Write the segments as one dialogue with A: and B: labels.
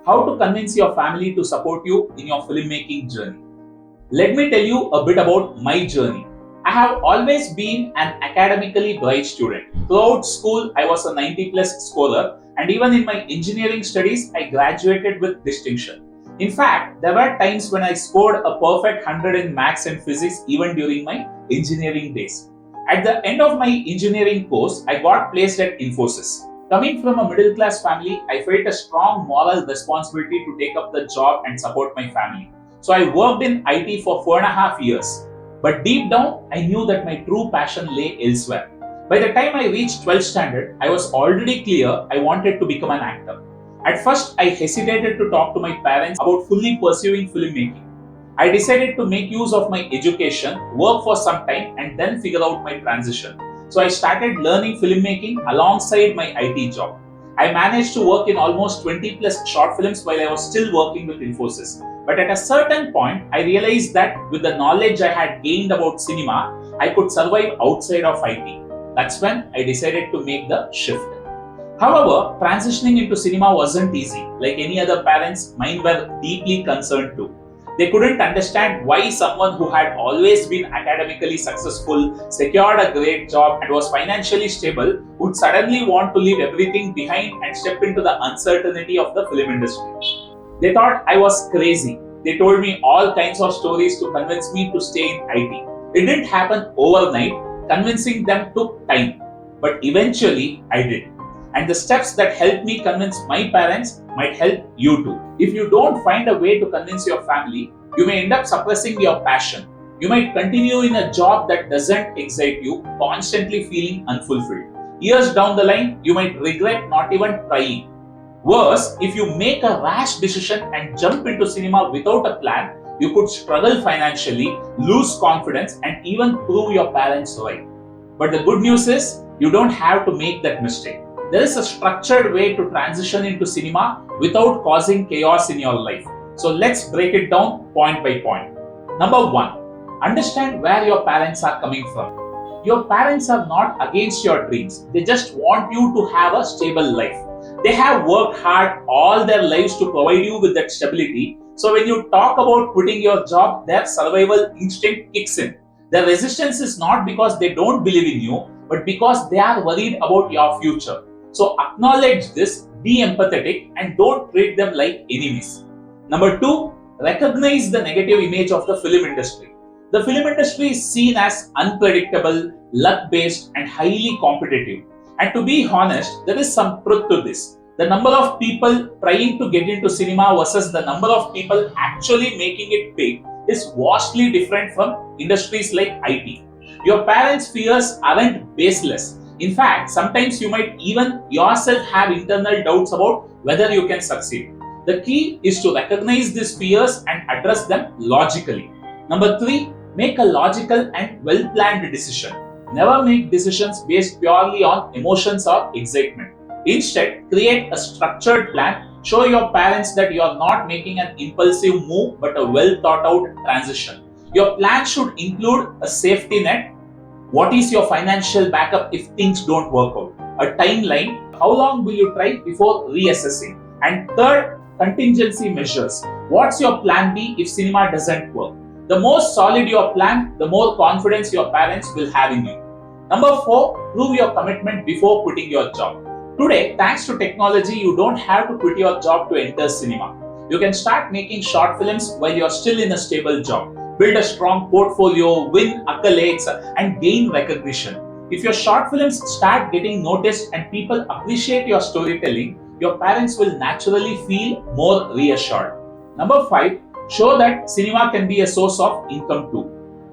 A: How to convince your family to support you in your filmmaking journey. Let me tell you a bit about my journey. I have always been an academically bright student. Throughout school, I was a 90 plus scorer, and even in my engineering studies, I graduated with distinction. In fact, there were times when I scored a perfect 100 in maths and physics even during my engineering days. At the end of my engineering course, I got placed at Infosys. Coming from a middle class family, I felt a strong moral responsibility to take up the job and support my family. So I worked in IT for 4.5 years. But deep down, I knew that my true passion lay elsewhere. By the time I reached 12th standard, I was already clear I wanted to become an actor. At first, I hesitated to talk to my parents about fully pursuing filmmaking. I decided to make use of my education, work for some time, and then figure out my transition. So I started learning filmmaking alongside my IT job. I managed to work in almost 20 plus short films while I was still working with Infosys. But at a certain point, I realized that with the knowledge I had gained about cinema, I could survive outside of IT. That's when I decided to make the shift. However, transitioning into cinema wasn't easy. Like any other parents, mine were deeply concerned too. They couldn't understand why someone who had always been academically successful, secured a great job, and was financially stable would suddenly want to leave everything behind and step into the uncertainty of the film industry. They thought I was crazy. They told me all kinds of stories to convince me to stay in IT. It didn't happen overnight. Convincing them took time. But eventually, I did. And the steps that helped me convince my parents might help you too. If you don't find a way to convince your family, you may end up suppressing your passion. You might continue in a job that doesn't excite you, constantly feeling unfulfilled. Years down the line, you might regret not even trying. Worse, if you make a rash decision and jump into cinema without a plan, you could struggle financially, lose confidence, and even prove your parents right. But the good news is, you don't have to make that mistake. There is a structured way to transition into cinema without causing chaos in your life. So let's break it down point by point. Number one, understand where your parents are coming from. Your parents are not against your dreams. They just want you to have a stable life. They have worked hard all their lives to provide you with that stability. So when you talk about quitting your job, their survival instinct kicks in. Their resistance is not because they don't believe in you, but because they are worried about your future. So acknowledge this, be empathetic, and don't treat them like enemies. Number two, recognize the negative image of the film industry. The film industry is seen as unpredictable, luck-based, and highly competitive. And to be honest, there is some truth to this. The number of people trying to get into cinema versus the number of people actually making it big is vastly different from industries like IT. Your parents' fears aren't baseless. In fact, sometimes you might even yourself have internal doubts about whether you can succeed. The key is to recognize these fears and address them logically. Number three, make a logical and well-planned decision. Never make decisions based purely on emotions or excitement. Instead, create a structured plan. Show your parents that you are not making an impulsive move but a well-thought-out transition. Your plan should include a safety net. What is your financial backup if things don't work out? A timeline. How long will you try before reassessing? And third, contingency measures. What's your plan B if cinema doesn't work? The more solid your plan, the more confidence your parents will have in you. Number four, prove your commitment before quitting your job. Today, thanks to technology, you don't have to quit your job to enter cinema. You can start making short films while you're still in a stable job. Build a strong portfolio, win accolades, and gain recognition. If your short films start getting noticed and people appreciate your storytelling, your parents will naturally feel more reassured. Number five, show that cinema can be a source of income too.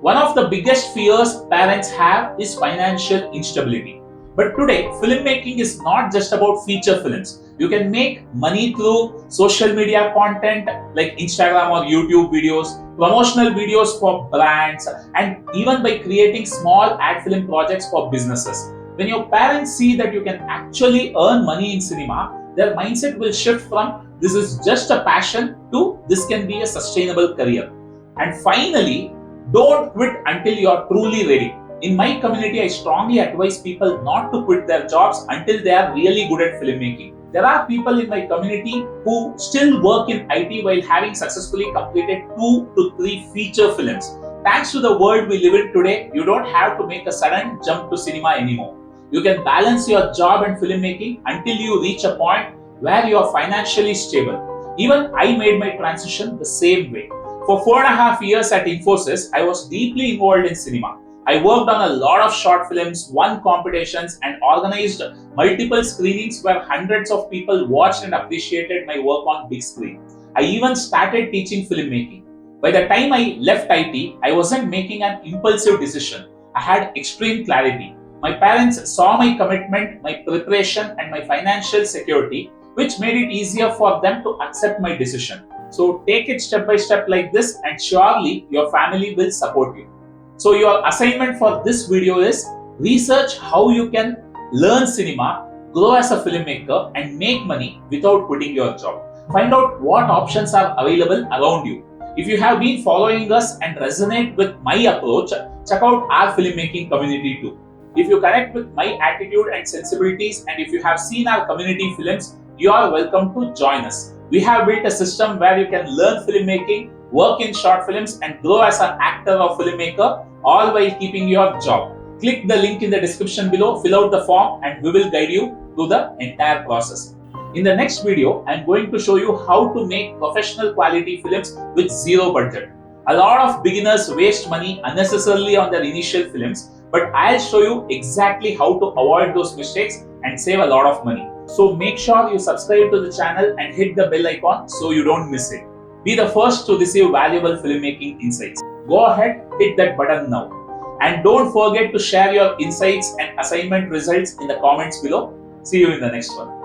A: One of the biggest fears parents have is financial instability. But today, filmmaking is not just about feature films. You can make money through social media content like Instagram or YouTube videos, promotional videos for brands, and even by creating small ad film projects for businesses. When your parents see that you can actually earn money in cinema, their mindset will shift from this is just a passion to this can be a sustainable career. And finally, don't quit until you are truly ready. In my community, I strongly advise people not to quit their jobs until they are really good at filmmaking. There are people in my community who still work in IT while having successfully completed 2 to 3 feature films. Thanks to the world we live in today, you don't have to make a sudden jump to cinema anymore. You can balance your job and filmmaking until you reach a point where you are financially stable. Even I made my transition the same way. For 4.5 years at Infosys, I was deeply involved in cinema. I worked on a lot of short films, won competitions, and organized multiple screenings where hundreds of people watched and appreciated my work on big screen. I even started teaching filmmaking. By the time I left IT, I wasn't making an impulsive decision. I had extreme clarity. My parents saw my commitment, my preparation, and my financial security, which made it easier for them to accept my decision. So take it step by step like this, and surely your family will support you. So your assignment for this video is research how you can learn cinema, grow as a filmmaker, and make money without quitting your job. Find out what options are available around you. If you have been following us and resonate with my approach, check out our filmmaking community too. If you connect with my attitude and sensibilities, and if you have seen our community films, you are welcome to join us. We have built a system where you can learn filmmaking, work in short films, and grow as an actor or filmmaker, all while keeping your job. Click the link in the description below, fill out the form, and we will guide you through the entire process. In the next video, I am going to show you how to make professional quality films with zero budget. A lot of beginners waste money unnecessarily on their initial films, but I'll show you exactly how to avoid those mistakes and save a lot of money. So make sure you subscribe to the channel and hit the bell icon so you don't miss it. Be the first to receive valuable filmmaking insights. Go ahead, hit that button now. And don't forget to share your insights and assignment results in the comments below. See you in the next one.